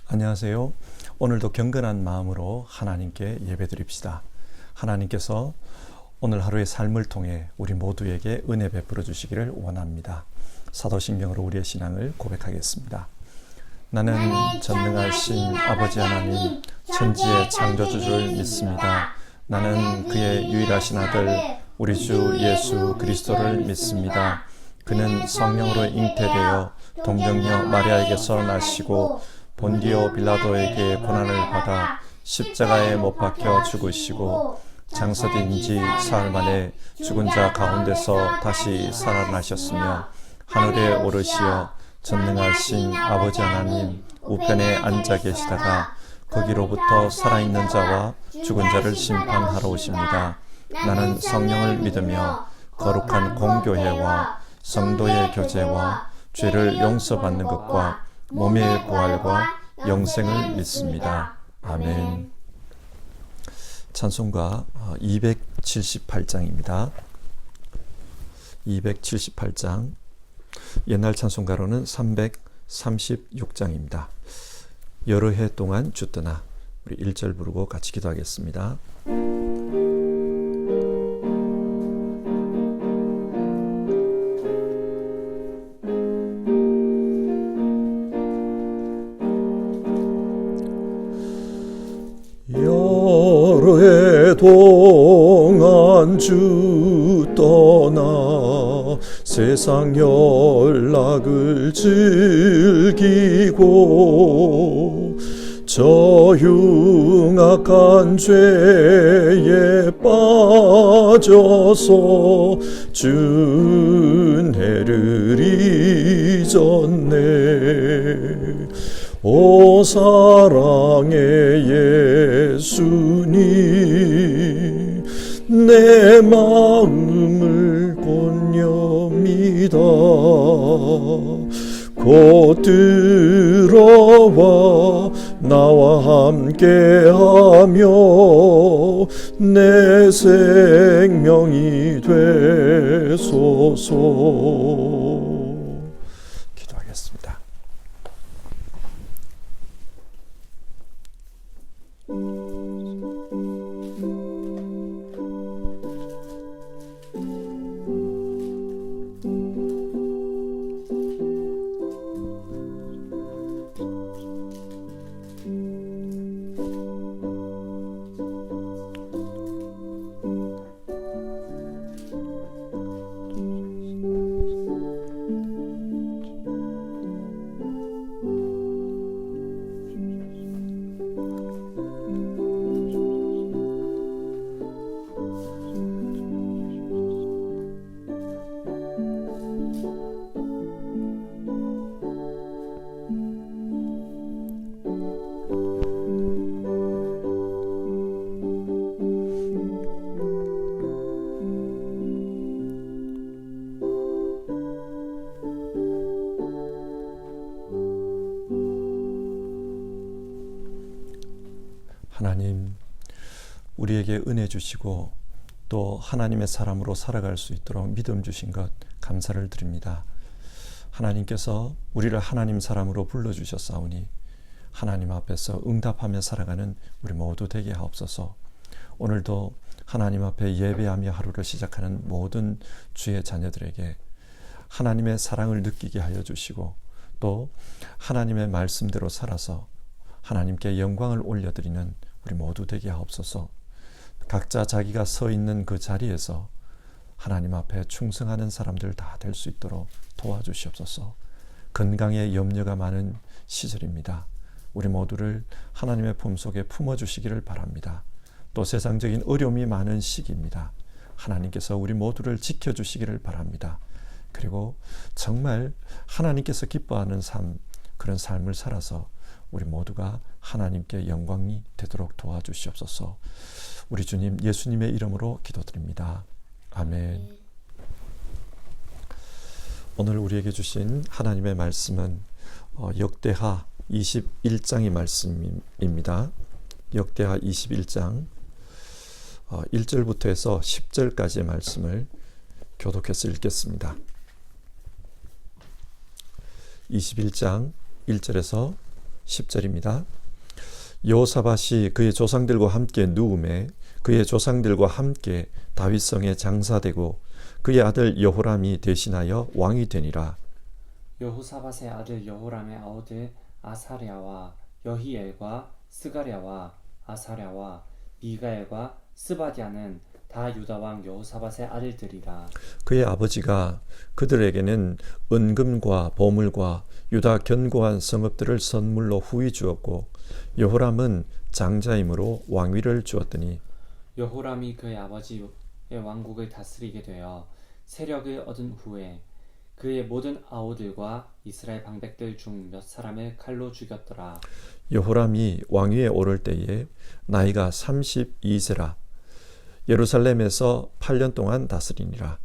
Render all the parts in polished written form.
안녕하세요. 오늘도 경건한 마음으로 하나님께 예배드립시다. 하나님께서 오늘 하루의 삶을 통해 우리 모두에게 은혜 베풀어 주시기를 원합니다. 사도신경으로 우리의 신앙을 고백하겠습니다. 나는 전능하신 아버지 하나님, 천지의 창조주를 믿습니다. 나는 그의 유일하신 아들 우리 주 예수 그리스도를 믿습니다. 그는 성령으로 잉태되어 동정녀 마리아에게서 나시고 본디오 빌라도에게 고난을 받아 십자가에 못 박혀 죽으시고 장사된 지 사흘 만에 죽은 자 가운데서 다시 살아나셨으며 하늘에 오르시어 전능하신 아버지 하나님 우편에 앉아 계시다가 거기로부터 살아있는 자와 죽은 자를 심판하러 오십니다. 나는 성령을 믿으며 거룩한 공교회와 성도의 교제와 죄를 용서받는 것과 몸의 부활과 영생을 믿습니다. 아멘. 찬송가 278장입니다. 278장. 옛날 찬송가로는 336장입니다. 여러 해 동안 주 떠나. 우리 1절 부르고 같이 기도하겠습니다. 여러 해 동안 주 떠나 세상 연락을 즐기고 저 흉악한 죄에 빠져서 준혜를 잊었네. 오 사랑의 예수님, 내 마음을 권념이다. 곧 들어와 나와 함께하며 내 생명이 되소서. 기도하겠습니다. 하나님, 우리에게 은혜 주시고 또 하나님의 사람으로 살아갈 수 있도록 믿음 주신 것 감사를 드립니다. 하나님께서 우리를 하나님 사람으로 불러주셨사오니 하나님 앞에서 응답하며 살아가는 우리 모두 되게 하옵소서. 오늘도 하나님 앞에 예배하며 하루를 시작하는 모든 주의 자녀들에게 하나님의 사랑을 느끼게 하여 주시고 또 하나님의 말씀대로 살아서 하나님께 영광을 올려드리는 우리 모두 되게 하옵소서. 각자 자기가 서 있는 그 자리에서 하나님 앞에 충성하는 사람들 다 될 수 있도록 도와주시옵소서. 건강에 염려가 많은 시절입니다. 우리 모두를 하나님의 품속에 품어주시기를 바랍니다. 또 세상적인 어려움이 많은 시기입니다. 하나님께서 우리 모두를 지켜주시기를 바랍니다. 그리고 정말 하나님께서 기뻐하는 삶, 그런 삶을 살아서 우리 모두가 하나님께 영광이 되도록 도와주시옵소서. 우리 주님 예수님의 이름으로 기도드립니다. 아멘. 오늘 우리에게 주신 하나님의 말씀은 역대하 21장의 말씀입니다. 역대하 21장 1절부터 해서 10절까지의 말씀을 교독해서 읽겠습니다. 21장 1절에서 10절입니다. 여호사밧이 그의 조상들과 함께 누움에 그의 조상들과 함께 다윗성에 장사되고 그의 아들 여호람이 대신하여 왕이 되니라. 여호사밧의 아들 여호람의 아우들 아사랴와 여히엘과 스가랴와 아사랴와 미가엘과 스바디아는 다 유다 왕 여호사밧의 아들들이라. 그의 아버지가 그들에게는 은금과 보물과 유다 견고한 성읍들을 선물로 후히 주었고 여호람은 장자이므로 왕위를 주었더니 여호람이 그의 아버지의 왕국을 다스리게 되어 세력을 얻은 후에 그의 모든 아우들과 이스라엘 방백들 중 몇 사람을 칼로 죽였더라. 여호람이 왕위에 오를 때에 나이가 32세라. 예루살렘에서 8년 동안 다스리니라.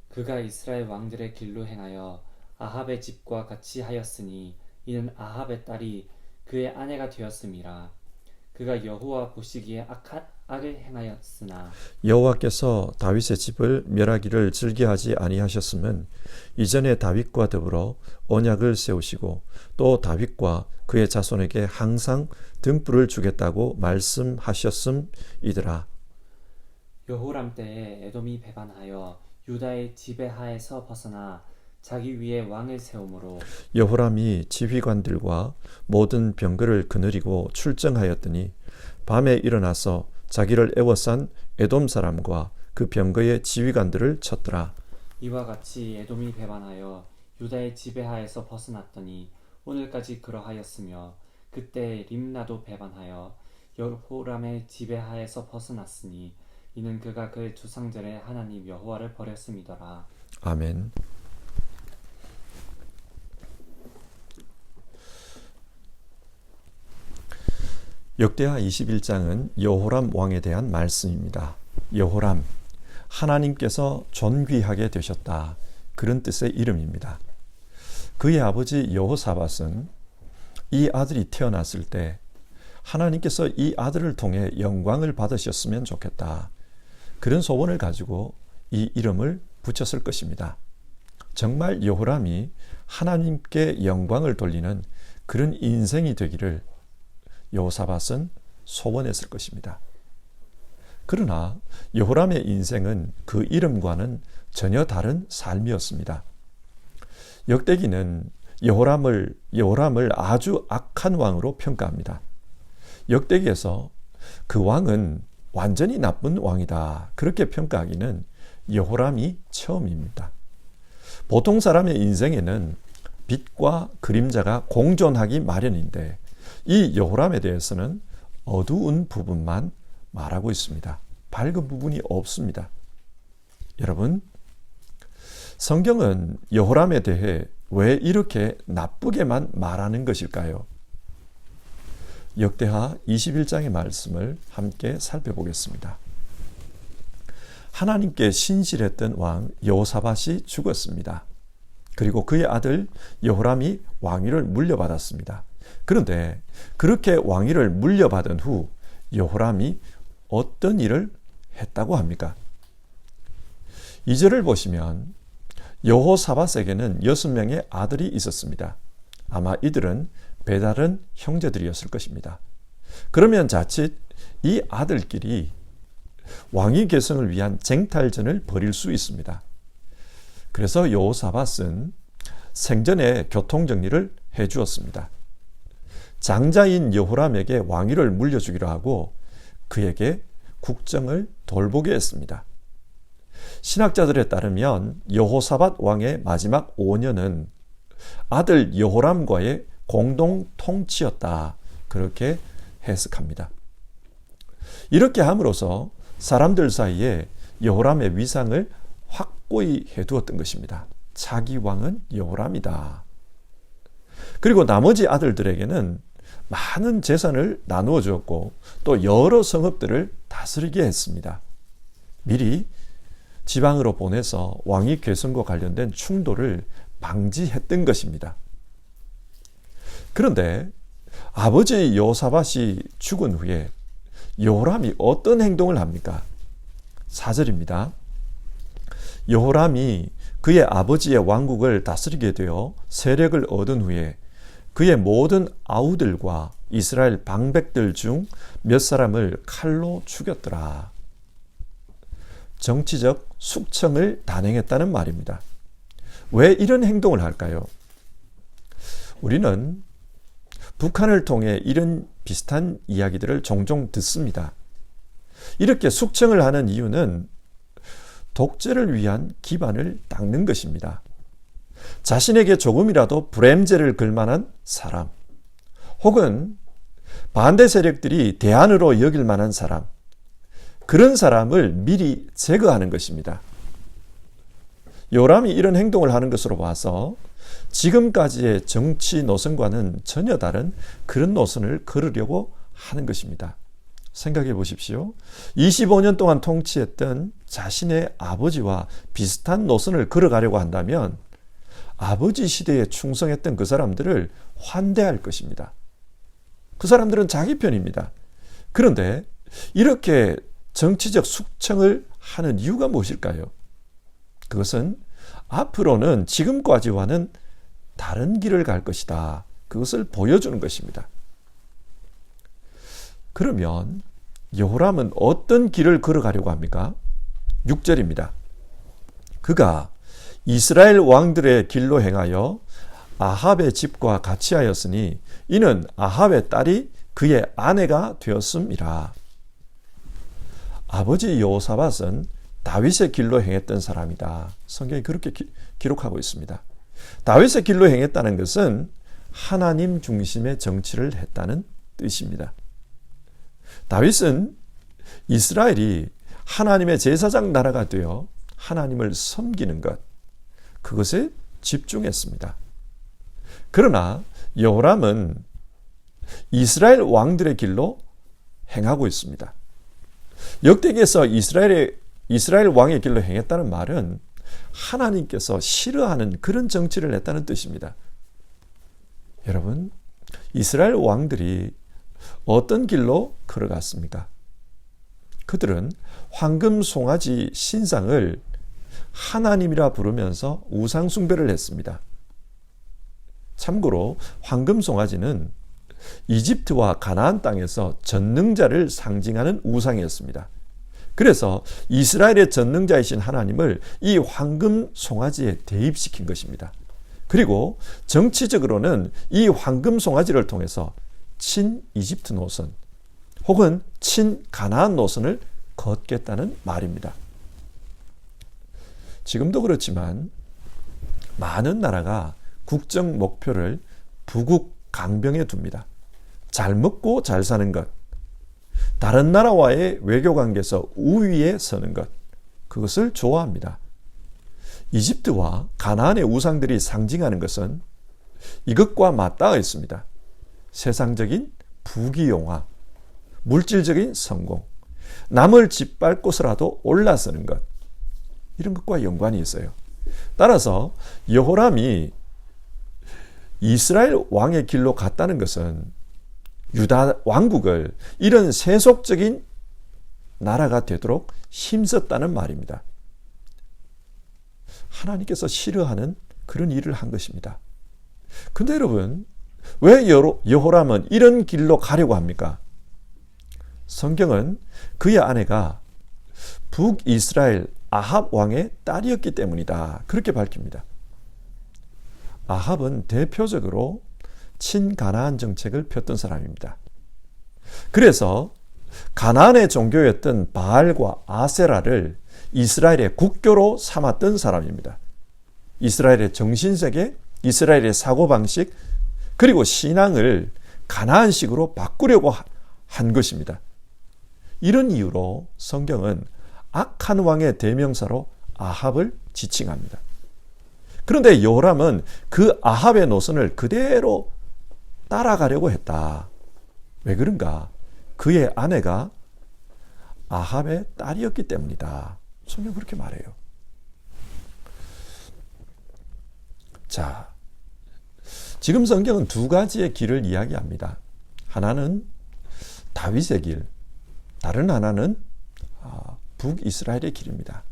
그가 이스라엘 왕들의 길로 행하여 아합의 집과 같이 하였으니 이는 아합의 딸이 그의 아내가 되었음이라. 그가 여호와 보시기에 악을 행하였으나 여호와께서 다윗의 집을 멸하기를 즐겨하지 아니하셨음은 이전에 다윗과 더불어 언약을 세우시고 또 다윗과 그의 자손에게 항상 등불을 주겠다고 말씀하셨음이더라. 여호람 때에 에돔이 배반하여 유다의 지배하에서 벗어나 자기 위에 왕을 세우므로 여호람이 지휘관들과 모든 병거를 거느리고 출정하였더니 밤에 일어나서 자기를 애워싼 에돔 사람과 그 병거의 지휘관들을 쳤더라. 이와 같이 에돔이 배반하여 유다의 지배하에서 벗어났더니 오늘까지 그러하였으며 그때 림나도 배반하여 여호람의 지배하에서 벗어났으니 이는 그가 그의 조상들의 하나님 여호와를 버렸음이더라. 아멘. 역대하 21장은 여호람 왕에 대한 말씀입니다. 여호람, 하나님께서 존귀하게 되셨다. 그런 뜻의 이름입니다. 그의 아버지 여호사밧은 이 아들이 태어났을 때 하나님께서 이 아들을 통해 영광을 받으셨으면 좋겠다. 그런 소원을 가지고 이 이름을 붙였을 것입니다. 정말 여호람이 하나님께 영광을 돌리는 그런 인생이 되기를 여호사밧은 소원했을 것입니다. 그러나 여호람의 인생은 그 이름과는 전혀 다른 삶이었습니다. 역대기는 여호람을 아주 악한 왕으로 평가합니다. 역대기에서 그 왕은 완전히 나쁜 왕이다. 그렇게 평가하기는 여호람이 처음입니다. 보통 사람의 인생에는 빛과 그림자가 공존하기 마련인데 이 여호람에 대해서는 어두운 부분만 말하고 있습니다. 밝은 부분이 없습니다. 여러분, 성경은 여호람에 대해 왜 이렇게 나쁘게만 말하는 것일까요? 역대하 21장의 말씀을 함께 살펴보겠습니다. 하나님께 신실했던 왕 여호사밧이 죽었습니다. 그리고 그의 아들 여호람이 왕위를 물려받았습니다. 그런데 그렇게 왕위를 물려받은 후 여호람이 어떤 일을 했다고 합니까? 2절을 보시면 여호사밧에게는 6명의 아들이 있었습니다. 아마 이들은 배다른 형제들이었을 것입니다. 그러면 자칫 이 아들끼리 왕위 계승을 위한 쟁탈전을 벌일 수 있습니다. 그래서 여호사밧은 생전에 교통정리를 해주었습니다. 장자인 여호람에게 왕위를 물려주기로 하고 그에게 국정을 돌보게 했습니다. 신학자들에 따르면 여호사밧 왕의 마지막 5년은 아들 여호람과의 공동 통치였다. 그렇게 해석합니다. 이렇게 함으로써 사람들 사이에 여호람의 위상을 확고히 해두었던 것입니다. 자기 왕은 여호람이다. 그리고 나머지 아들들에게는 많은 재산을 나누어 주었고 또 여러 성읍들을 다스리게 했습니다. 미리 지방으로 보내서 왕위 계승과 관련된 충돌을 방지했던 것입니다. 그런데 아버지 여호사밧이 죽은 후에 여호람이 어떤 행동을 합니까? 4절입니다. 여호람이 그의 아버지의 왕국을 다스리게 되어 세력을 얻은 후에 그의 모든 아우들과 이스라엘 방백들 중 몇 사람을 칼로 죽였더라. 정치적 숙청을 단행했다는 말입니다. 왜 이런 행동을 할까요? 우리는 북한을 통해 이런 비슷한 이야기들을 종종 듣습니다. 이렇게 숙청을 하는 이유는 독재를 위한 기반을 닦는 것입니다. 자신에게 조금이라도 불엠제를 걸만한 사람, 혹은 반대 세력들이 대안으로 여길 만한 사람, 그런 사람을 미리 제거하는 것입니다. 요람이 이런 행동을 하는 것으로 봐서 지금까지의 정치 노선과는 전혀 다른 그런 노선을 걸으려고 하는 것입니다. 생각해 보십시오. 25년 동안 통치했던 자신의 아버지와 비슷한 노선을 걸어가려고 한다면 아버지 시대에 충성했던 그 사람들을 환대할 것입니다. 그 사람들은 자기 편입니다. 그런데 이렇게 정치적 숙청을 하는 이유가 무엇일까요? 그것은 앞으로는 지금까지와는 다른 길을 갈 것이다. 그것을 보여주는 것입니다. 그러면 여호람은 어떤 길을 걸어가려고 합니까? 6절입니다. 그가 이스라엘 왕들의 길로 행하여 아합의 집과 같이 하였으니 이는 아합의 딸이 그의 아내가 되었음이라. 아버지 여호사밧은 다윗의 길로 행했던 사람이다. 성경이 그렇게 기록하고 있습니다. 다윗의 길로 행했다는 것은 하나님 중심의 정치를 했다는 뜻입니다. 다윗은 이스라엘이 하나님의 제사장 나라가 되어 하나님을 섬기는 것, 그것에 집중했습니다. 그러나 여호람은 이스라엘 왕들의 길로 행하고 있습니다. 역대기에서 이스라엘 왕의 길로 행했다는 말은 하나님께서 싫어하는 그런 정치를 했다는 뜻입니다. 여러분, 이스라엘 왕들이 어떤 길로 걸어갔습니까? 그들은 황금 송아지 신상을 하나님이라 부르면서 우상 숭배를 했습니다. 참고로 황금 송아지는 이집트와 가나안 땅에서 전능자를 상징하는 우상이었습니다. 그래서 이스라엘의 전능자이신 하나님을 이 황금 송아지에 대입시킨 것입니다. 그리고 정치적으로는 이 황금 송아지를 통해서 친 이집트 노선 혹은 친 가나안 노선을 걷겠다는 말입니다. 지금도 그렇지만 많은 나라가 국정 목표를 부국 강병에 둡니다. 잘 먹고 잘 사는 것, 다른 나라와의 외교 관계에서 우위에 서는 것, 그것을 좋아합니다. 이집트와 가나안의 우상들이 상징하는 것은 이것과 맞닿아 있습니다. 세상적인 부귀영화, 물질적인 성공, 남을 짓밟고서라도 올라서는 것, 이런 것과 연관이 있어요. 따라서 여호람이 이스라엘 왕의 길로 갔다는 것은 유다 왕국을 이런 세속적인 나라가 되도록 힘썼다는 말입니다. 하나님께서 싫어하는 그런 일을 한 것입니다. 근데 여러분, 왜 여호람은 이런 길로 가려고 합니까? 성경은 그의 아내가 북이스라엘 아합 왕의 딸이었기 때문이다. 그렇게 밝힙니다. 아합은 대표적으로 친가나안 정책을 폈던 사람입니다. 그래서 가나안의 종교였던 바알과 아세라를 이스라엘의 국교로 삼았던 사람입니다. 이스라엘의 정신세계, 이스라엘의 사고방식, 그리고 신앙을 가나안식으로 바꾸려고 한 것입니다. 이런 이유로 성경은 악한 왕의 대명사로 아합을 지칭합니다. 그런데 여호람은 그 아합의 노선을 그대로 따라가려고 했다. 왜 그런가? 그의 아내가 아합의 딸이었기 때문이다. 성경 그렇게 말해요. 자, 지금 성경은 두 가지의 길을 이야기합니다. 하나는 다윗의 길, 다른 하나는 북이스라엘의 길입니다.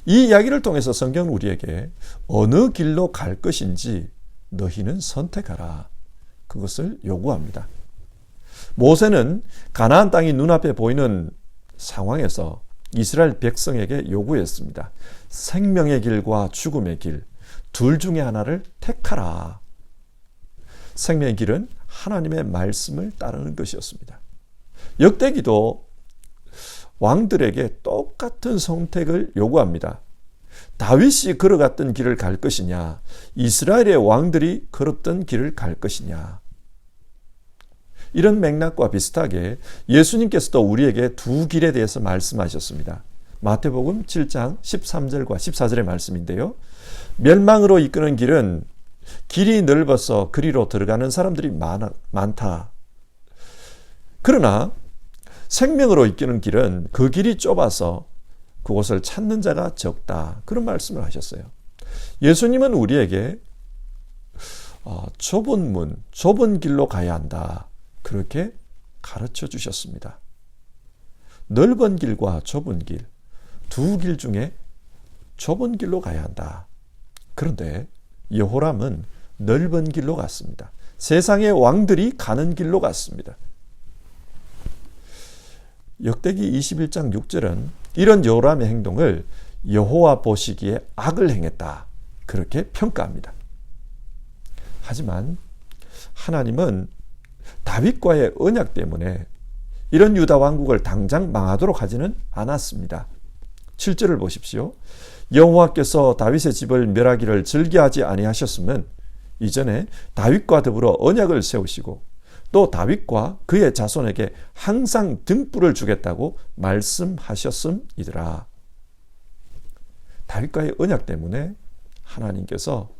이 이야기를 통해서 성경은 우리에게 어느 길로 갈 것인지 너희는 선택하라. 그것을 요구합니다. 모세는 가나안 땅이 눈앞에 보이는 상황에서 이스라엘 백성에게 요구했습니다. 생명의 길과 죽음의 길, 둘 중에 하나를 택하라. 생명의 길은 하나님의 말씀을 따르는 것이었습니다. 역대기도 왕들에게 똑같은 선택을 요구합니다. 다윗이 걸어갔던 길을 갈 것이냐, 이스라엘의 왕들이 걸었던 길을 갈 것이냐. 이런 맥락과 비슷하게 예수님께서도 우리에게 두 길에 대해서 말씀하셨습니다. 마태복음 7장 13절과 14절의 말씀인데요. 멸망으로 이끄는 길은 길이 넓어서 그리로 들어가는 사람들이 많다. 그러나 생명으로 이끄는 길은 그 길이 좁아서 그곳을 찾는 자가 적다. 그런 말씀을 하셨어요. 예수님은 우리에게 좁은 문, 좁은 길로 가야 한다. 그렇게 가르쳐 주셨습니다. 넓은 길과 좁은 길, 두 길 중에 좁은 길로 가야 한다. 그런데 여호람은 넓은 길로 갔습니다. 세상의 왕들이 가는 길로 갔습니다. 역대기 21장 6절은 이런 여호람의 행동을 여호와 보시기에 악을 행했다. 그렇게 평가합니다. 하지만 하나님은 다윗과의 언약 때문에 이런 유다 왕국을 당장 망하도록 하지는 않았습니다. 7절을 보십시오. 여호와께서 다윗의 집을 멸하기를 즐겨하지 아니하셨으면 이전에 다윗과 더불어 언약을 세우시고 또 다윗과 그의 자손에게 항상 등불을 주겠다고 말씀하셨음이더라. 다윗과의 언약 때문에 하나님께서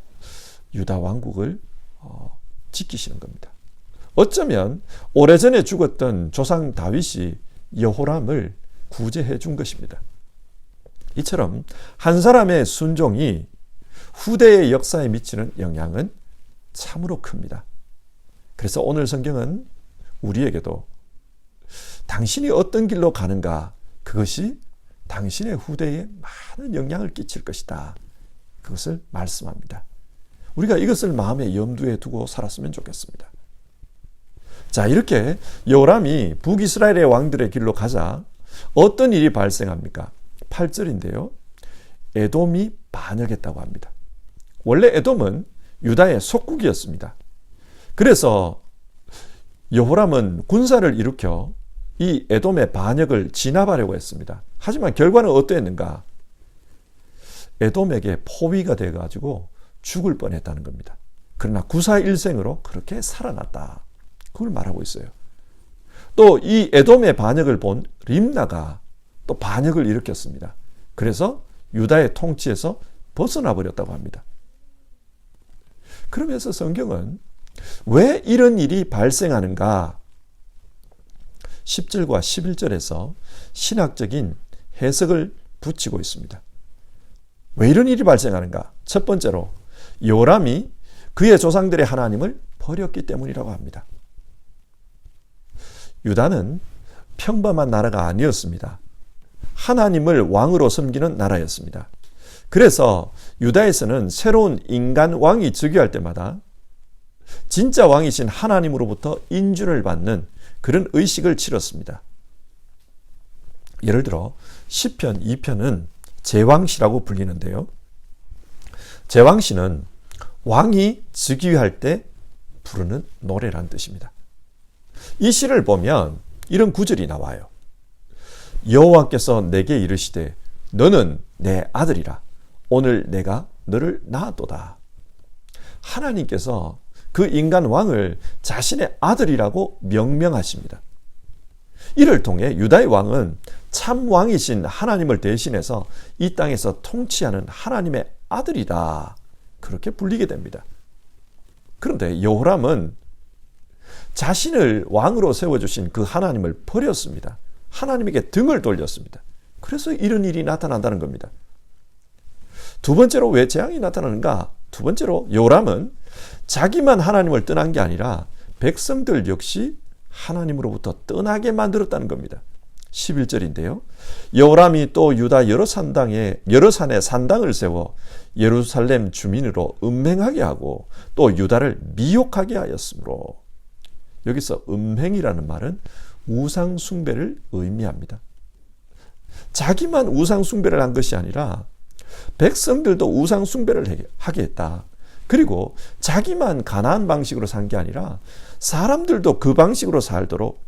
유다 왕국을 지키시는 겁니다. 어쩌면 오래전에 죽었던 조상 다윗이 여호람을 구제해 준 것입니다. 이처럼 한 사람의 순종이 후대의 역사에 미치는 영향은 참으로 큽니다. 그래서 오늘 성경은 우리에게도 당신이 어떤 길로 가는가, 그것이 당신의 후대에 많은 영향을 끼칠 것이다. 그것을 말씀합니다. 우리가 이것을 마음에 염두에 두고 살았으면 좋겠습니다. 자, 이렇게 여호람이 북이스라엘의 왕들의 길로 가자 어떤 일이 발생합니까? 8절인데요. 에돔이 반역했다고 합니다. 원래 에돔은 유다의 속국이었습니다. 그래서 여호람은 군사를 일으켜 이 에돔의 반역을 진압하려고 했습니다. 하지만 결과는 어떠했는가? 에돔에게 포위가 돼가지고 죽을 뻔했다는 겁니다. 그러나 구사일생으로 그렇게 살아났다. 그걸 말하고 있어요. 또 이 에돔의 반역을 본 림나가 또 반역을 일으켰습니다. 그래서 유다의 통치에서 벗어나 버렸다고 합니다. 그러면서 성경은 왜 이런 일이 발생하는가? 10절과 11절에서 신학적인 해석을 붙이고 있습니다. 왜 이런 일이 발생하는가? 첫 번째로 여호람이 그의 조상들의 하나님을 버렸기 때문이라고 합니다. 유다는 평범한 나라가 아니었습니다. 하나님을 왕으로 섬기는 나라였습니다. 그래서 유다에서는 새로운 인간 왕이 즉위할 때마다 진짜 왕이신 하나님으로부터 인준을 받는 그런 의식을 치렀습니다. 예를 들어 시편 2편은 제왕시라고 불리는데요. 제왕시는 왕이 즉위할 때 부르는 노래란 뜻입니다. 이 시를 보면 이런 구절이 나와요. 여호와께서 내게 이르시되 너는 내 아들이라 오늘 내가 너를 낳았도다. 하나님께서 그 인간 왕을 자신의 아들이라고 명명하십니다. 이를 통해 유다의 왕은 참 왕이신 하나님을 대신해서 이 땅에서 통치하는 하나님의 아들이다. 그렇게 불리게 됩니다. 그런데 여호람은 자신을 왕으로 세워주신 그 하나님을 버렸습니다. 하나님에게 등을 돌렸습니다. 그래서 이런 일이 나타난다는 겁니다. 두 번째로 왜 재앙이 나타나는가? 두 번째로 여호람은 자기만 하나님을 떠난 게 아니라 백성들 역시 하나님으로부터 떠나게 만들었다는 겁니다. 11절인데요. 여호람이 또 유다 여러 산에 산당을 세워 예루살렘 주민으로 음행하게 하고 또 유다를 미혹하게 하였으므로, 여기서 음행이라는 말은 우상 숭배를 의미합니다. 자기만 우상 숭배를 한 것이 아니라 백성들도 우상 숭배를 하게 했다. 그리고 자기만 가나안 방식으로 산 게 아니라 사람들도 그 방식으로 살도록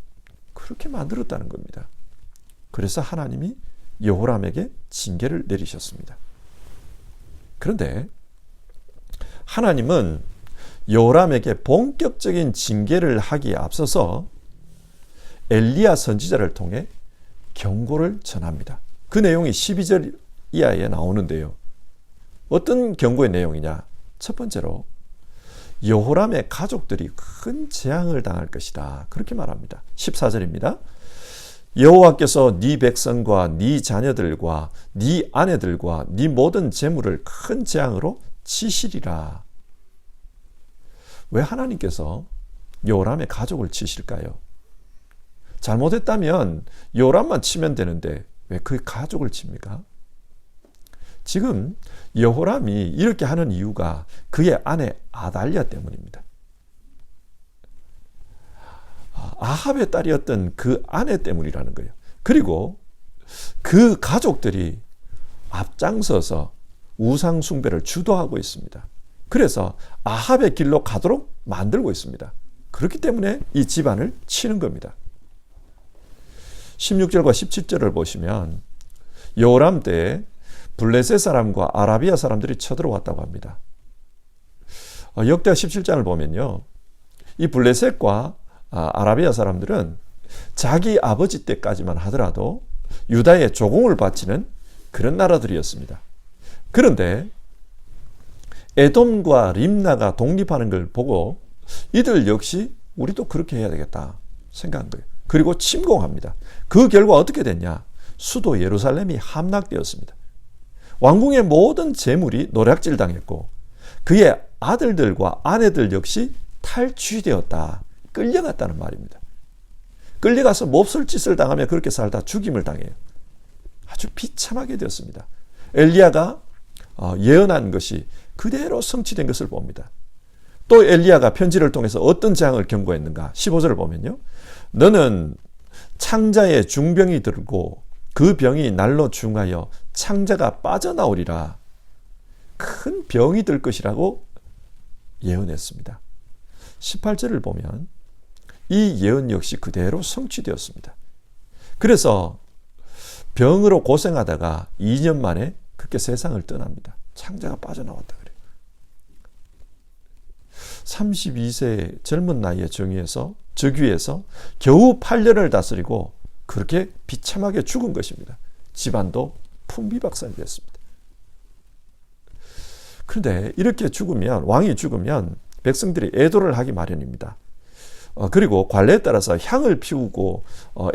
그렇게 만들었다는 겁니다. 그래서 하나님이 여호람에게 징계를 내리셨습니다. 그런데 하나님은 여호람에게 본격적인 징계를 하기에 앞서서 엘리야 선지자를 통해 경고를 전합니다. 그 내용이 12절 이하에 나오는데요. 어떤 경고의 내용이냐? 첫 번째로 여호람의 가족들이 큰 재앙을 당할 것이다. 그렇게 말합니다. 14절입니다. 여호와께서 네 백성과 네 자녀들과 네 아내들과 네 모든 재물을 큰 재앙으로 치시리라. 왜 하나님께서 여호람의 가족을 치실까요? 잘못했다면 여호람만 치면 되는데 왜 그 가족을 칩니까? 지금 여호람이 이렇게 하는 이유가 그의 아내 아달랴 때문입니다. 아합의 딸이었던 그 아내 때문이라는 거예요. 그리고 그 가족들이 앞장서서 우상 숭배를 주도하고 있습니다. 그래서 아합의 길로 가도록 만들고 있습니다. 그렇기 때문에 이 집안을 치는 겁니다. 16절과 17절을 보시면 여호람 때에 블레셋 사람과 아라비아 사람들이 쳐들어왔다고 합니다. 역대하 17장을 보면요, 이 블레셋과 아라비아 사람들은 자기 아버지 때까지만 하더라도 유다의 조공을 바치는 그런 나라들이었습니다. 그런데 에돔과 림나가 독립하는 걸 보고 이들 역시 우리도 그렇게 해야 되겠다 생각한 거예요. 그리고 침공합니다. 그 결과 어떻게 됐냐? 수도 예루살렘이 함락되었습니다. 왕궁의 모든 재물이 노략질 당했고 그의 아들들과 아내들 역시 탈취되었다. 끌려갔다는 말입니다. 끌려가서 몹쓸 짓을 당하며 그렇게 살다 죽임을 당해요. 아주 비참하게 되었습니다. 엘리야가 예언한 것이 그대로 성취된 것을 봅니다. 또 엘리야가 편지를 통해서 어떤 재앙을 경고했는가? 15절을 보면요, 너는 창자에 중병이 들고 그 병이 날로 중하여 창자가 빠져나오리라. 큰 병이 들 것이라고 예언했습니다. 18절을 보면 이 예언 역시 그대로 성취되었습니다. 그래서 병으로 고생하다가 2년 만에 그렇게 세상을 떠납니다. 창자가 빠져나왔다 그래요. 32세 젊은 나이에 즉위해서 겨우 8년을 다스리고 그렇게 비참하게 죽은 것입니다. 집안도 풍비박산이 됐습니다. 그런데 이렇게 죽으면, 왕이 죽으면 백성들이 애도를 하기 마련입니다. 그리고 관례에 따라서 향을 피우고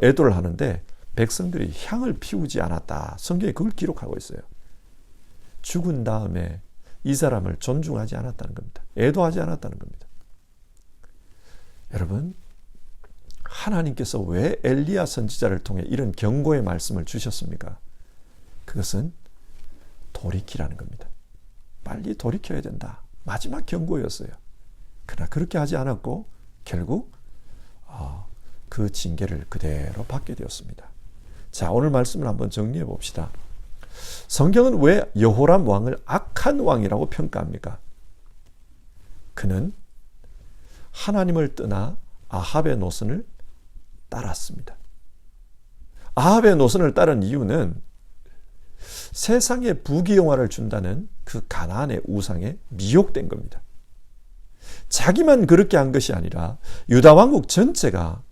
애도를 하는데 백성들이 향을 피우지 않았다. 성경이 그걸 기록하고 있어요. 죽은 다음에 이 사람을 존중하지 않았다는 겁니다. 애도하지 않았다는 겁니다. 여러분, 하나님께서 왜 엘리야 선지자를 통해 이런 경고의 말씀을 주셨습니까? 그것은 돌이키라는 겁니다. 빨리 돌이켜야 된다. 마지막 경고였어요. 그러나 그렇게 하지 않았고 결국 그 징계를 그대로 받게 되었습니다. 자, 오늘 말씀을 한번 정리해 봅시다. 성경은 왜 여호람 왕을 악한 왕이라고 평가합니까? 그는 하나님을 떠나 아합의 노선을 따랐습니다. 아합의 노선을 따른 이유는 세상에 부귀영화를 준다는 그 가나안의 우상에 미혹된 겁니다. 자기만 그렇게 한 것이 아니라 유다 왕국 전체가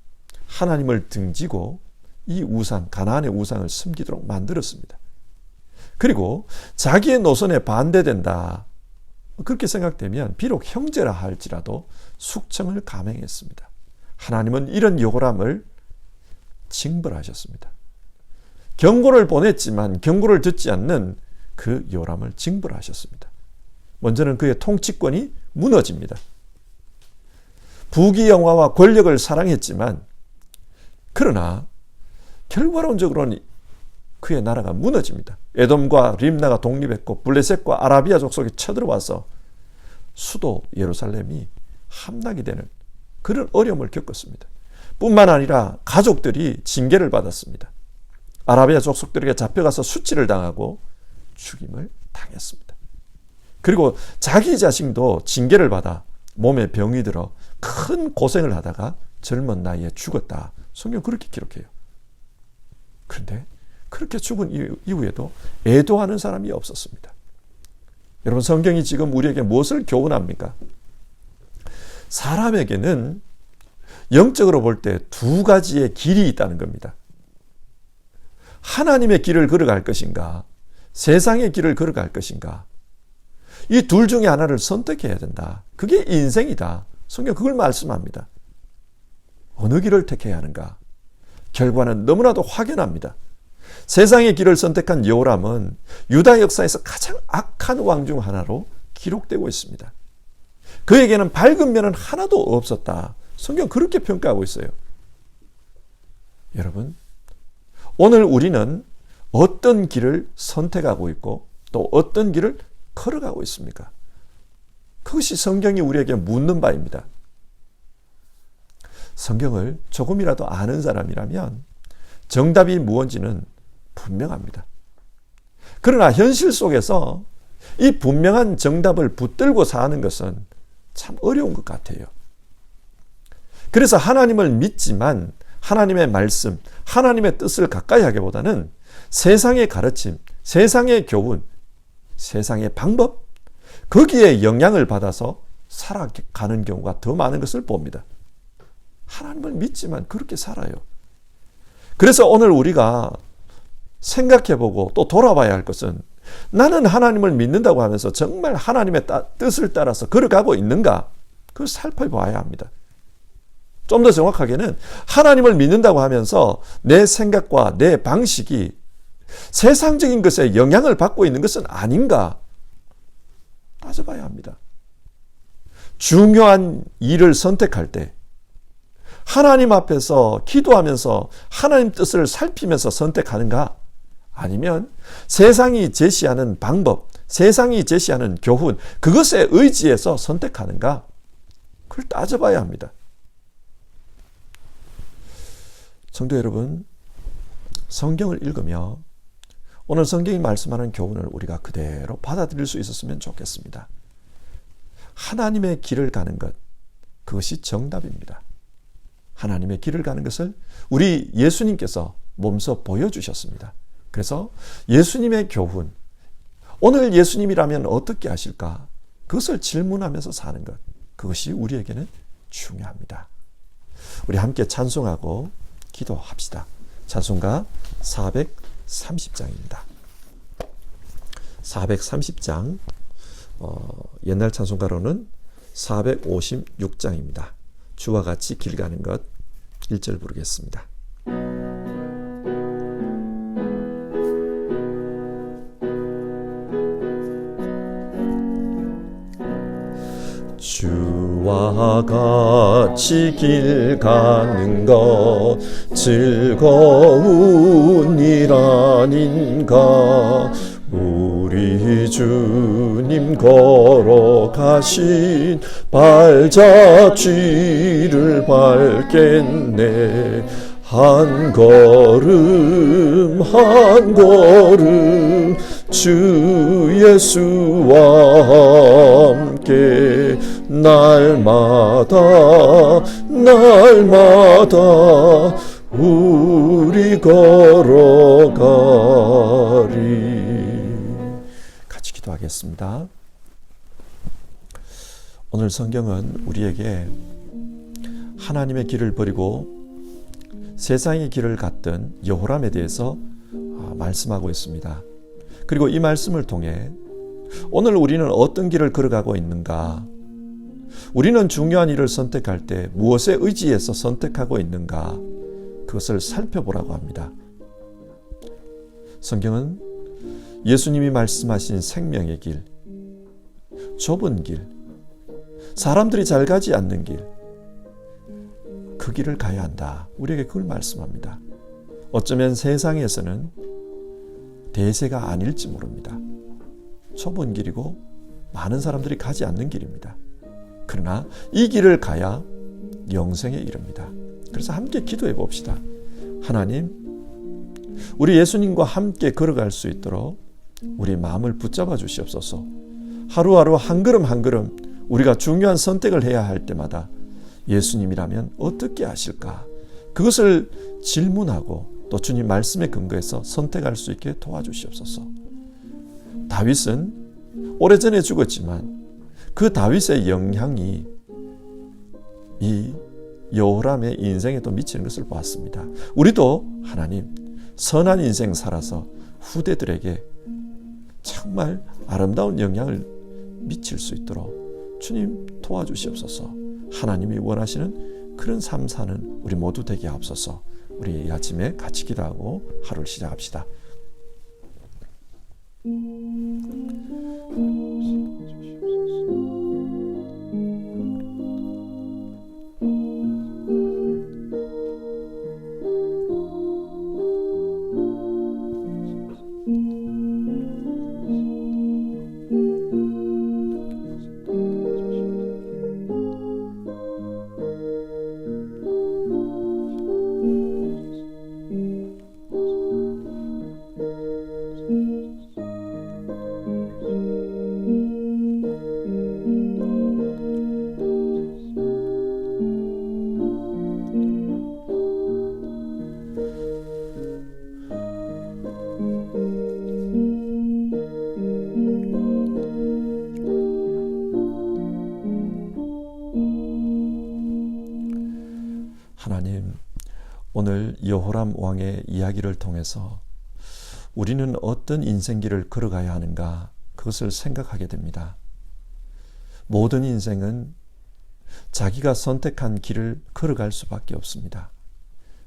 하나님을 등지고 이 우상, 가나안의 우상을 섬기도록 만들었습니다. 그리고 자기의 노선에 반대된다, 그렇게 생각되면 비록 형제라 할지라도 숙청을 감행했습니다. 하나님은 이런 여호람을 징벌하셨습니다. 경고를 보냈지만 경고를 듣지 않는 그 여호람을 징벌하셨습니다. 먼저는 그의 통치권이 무너집니다. 부귀영화와 권력을 사랑했지만 그러나 결과론적으로는 그의 나라가 무너집니다. 에돔과 림나가 독립했고 블레셋과 아라비아 족속이 쳐들어와서 수도 예루살렘이 함락이 되는 그런 어려움을 겪었습니다. 뿐만 아니라 가족들이 징계를 받았습니다. 아라비아 족속들에게 잡혀가서 수치를 당하고 죽임을 당했습니다. 그리고 자기 자신도 징계를 받아 몸에 병이 들어 큰 고생을 하다가 젊은 나이에 죽었다. 성경 그렇게 기록해요. 그런데 그렇게 죽은 이후에도 애도하는 사람이 없었습니다. 여러분, 성경이 지금 우리에게 무엇을 교훈합니까? 사람에게는 영적으로 볼 때 두 가지의 길이 있다는 겁니다. 하나님의 길을 걸어갈 것인가, 세상의 길을 걸어갈 것인가, 이 둘 중에 하나를 선택해야 된다. 그게 인생이다. 성경 그걸 말씀합니다. 어느 길을 택해야 하는가? 결과는 너무나도 확연합니다. 세상의 길을 선택한 여호람은 유다 역사에서 가장 악한 왕 중 하나로 기록되고 있습니다. 그에게는 밝은 면은 하나도 없었다. 성경 그렇게 평가하고 있어요. 여러분, 오늘 우리는 어떤 길을 선택하고 있고 또 어떤 길을 걸어가고 있습니까? 그것이 성경이 우리에게 묻는 바입니다. 성경을 조금이라도 아는 사람이라면 정답이 무엇인지는 분명합니다. 그러나 현실 속에서 이 분명한 정답을 붙들고 사는 것은 참 어려운 것 같아요. 그래서 하나님을 믿지만 하나님의 말씀, 하나님의 뜻을 가까이 하기보다는 세상의 가르침, 세상의 교훈, 세상의 방법, 거기에 영향을 받아서 살아가는 경우가 더 많은 것을 봅니다. 하나님을 믿지만 그렇게 살아요. 그래서 오늘 우리가 생각해보고 또 돌아봐야 할 것은, 나는 하나님을 믿는다고 하면서 정말 하나님의 뜻을 따라서 걸어가고 있는가? 그걸 살펴봐야 합니다. 좀 더 정확하게는 하나님을 믿는다고 하면서 내 생각과 내 방식이 세상적인 것에 영향을 받고 있는 것은 아닌가? 따져봐야 합니다. 중요한 일을 선택할 때 하나님 앞에서 기도하면서 하나님 뜻을 살피면서 선택하는가? 아니면 세상이 제시하는 방법, 세상이 제시하는 교훈, 그것에 의지해서 선택하는가? 그걸 따져봐야 합니다. 성도 여러분, 성경을 읽으며 오늘 성경이 말씀하는 교훈을 우리가 그대로 받아들일 수 있었으면 좋겠습니다. 하나님의 길을 가는 것, 그것이 정답입니다. 하나님의 길을 가는 것을 우리 예수님께서 몸소 보여주셨습니다. 그래서 예수님의 교훈, 오늘 예수님이라면 어떻게 하실까? 그것을 질문하면서 사는 것, 그것이 우리에게는 중요합니다. 우리 함께 찬송하고 기도합시다. 찬송가 430장입니다. 430장, 옛날 찬송가로는 456장입니다. 주와 같이 길 가는 것 1절 부르겠습니다. 주와 같이 길 가는 것 즐거운 일 아닌가. 우리 주님 걸어가신 발자취를 밟겠네. 한 걸음 한 걸음 주 예수와 함께 날마다 날마다 우리 걸어가리. 같이 기도하겠습니다. 오늘 성경은 우리에게 하나님의 길을 버리고 세상의 길을 갔던 여호람에 대해서 말씀하고 있습니다. 그리고 이 말씀을 통해 오늘 우리는 어떤 길을 걸어가고 있는가? 우리는 중요한 일을 선택할 때 무엇에 의지해서 선택하고 있는가? 그것을 살펴보라고 합니다. 성경은 예수님이 말씀하신 생명의 길, 좁은 길, 사람들이 잘 가지 않는 길, 그 길을 가야 한다. 우리에게 그걸 말씀합니다. 어쩌면 세상에서는 대세가 아닐지 모릅니다. 좁은 길이고 많은 사람들이 가지 않는 길입니다. 그러나 이 길을 가야 영생에 이릅니다. 그래서 함께 기도해 봅시다. 하나님, 우리 예수님과 함께 걸어갈 수 있도록 우리 마음을 붙잡아 주시옵소서. 하루하루 한 걸음 한 걸음 우리가 중요한 선택을 해야 할 때마다 예수님이라면 어떻게 하실까? 그것을 질문하고 또 주님 말씀에 근거해서 선택할 수 있게 도와주시옵소서. 다윗은 오래전에 죽었지만 그 다윗의 영향이 이 여호람의 인생에도 미치는 것을 보았습니다. 우리도 하나님 선한 인생 살아서 후대들에게 정말 아름다운 영향을 미칠 수 있도록 주님 도와주시옵소서. 하나님이 원하시는 그런 삶 사는 우리 모두 되게 하옵소서. 우리 이 아침에 같이 기도하고 하루를 시작합시다. 하나님, 오늘 여호람 왕의 이야기를 통해서 우리는 어떤 인생길을 걸어가야 하는가 그것을 생각하게 됩니다. 모든 인생은 자기가 선택한 길을 걸어갈 수밖에 없습니다.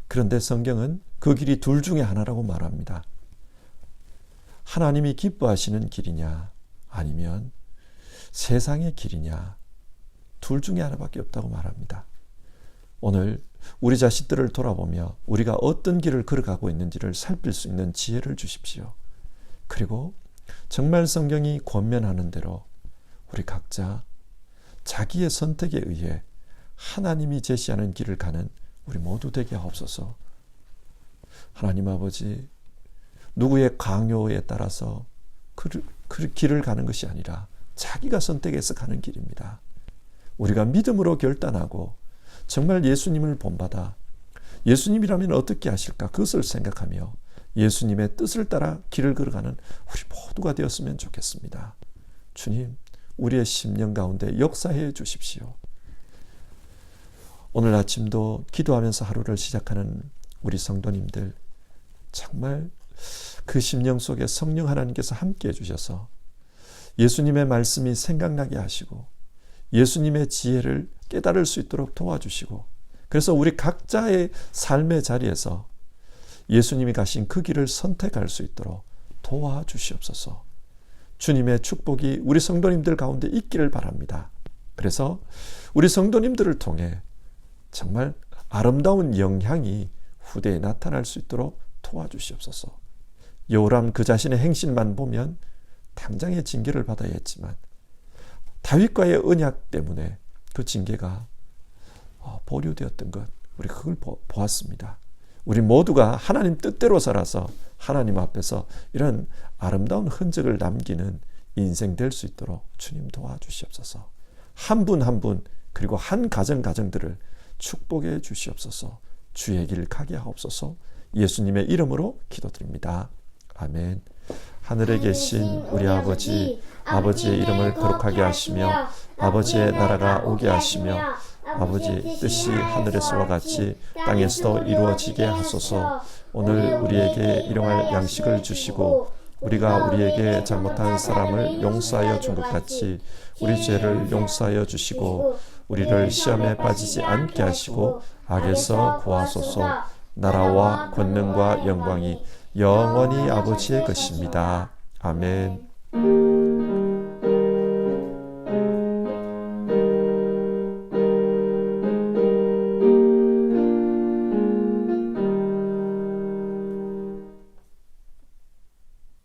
그런데 성경은 그 길이 둘 중에 하나라고 말합니다. 하나님이 기뻐하시는 길이냐 아니면 세상의 길이냐, 둘 중에 하나밖에 없다고 말합니다. 오늘 우리 자신들을 돌아보며 우리가 어떤 길을 걸어가고 있는지를 살필 수 있는 지혜를 주십시오. 그리고 정말 성경이 권면하는 대로 우리 각자 자기의 선택에 의해 하나님이 제시하는 길을 가는 우리 모두 되게 하옵소서. 하나님 아버지, 누구의 강요에 따라서 그 길을 가는 것이 아니라 자기가 선택해서 가는 길입니다. 우리가 믿음으로 결단하고 정말 예수님을 본받아 예수님이라면 어떻게 하실까 그것을 생각하며 예수님의 뜻을 따라 길을 걸어가는 우리 모두가 되었으면 좋겠습니다. 주님, 우리의 심령 가운데 역사해 주십시오. 오늘 아침도 기도하면서 하루를 시작하는 우리 성도님들, 정말 그 심령 속에 성령 하나님께서 함께해 주셔서 예수님의 말씀이 생각나게 하시고 예수님의 지혜를 깨달을 수 있도록 도와주시고, 그래서 우리 각자의 삶의 자리에서 예수님이 가신 그 길을 선택할 수 있도록 도와주시옵소서. 주님의 축복이 우리 성도님들 가운데 있기를 바랍니다. 그래서 우리 성도님들을 통해 정말 아름다운 영향이 후대에 나타날 수 있도록 도와주시옵소서. 여호람 그 자신의 행실만 보면 당장의 징계를 받아야 했지만 다윗과의 언약 때문에 그 징계가 보류되었던 것, 우리 그걸 보았습니다. 우리 모두가 하나님 뜻대로 살아서 하나님 앞에서 이런 아름다운 흔적을 남기는 인생 될 수 있도록 주님 도와주시옵소서. 한 분 한 분, 그리고 한 가정들을 축복해 주시옵소서. 주의 길 가게 하옵소서. 예수님의 이름으로 기도드립니다. 아멘. 하늘에 계신 우리 아버지, 아버지의 이름을 거룩하게 하시며 아버지의 나라가 오게 하시며 아버지 뜻이 하늘에서와 같이 땅에서도 이루어지게 하소서. 오늘 우리에게 일용할 양식을 주시고 우리가 우리에게 잘못한 사람을 용서하여 준 것 같이 우리 죄를 용서하여 주시고 우리를 시험에 빠지지 않게 하시고 악에서 구하소서. 나라와 권능과 영광이 영원히 아버지의 것입니다. 아멘.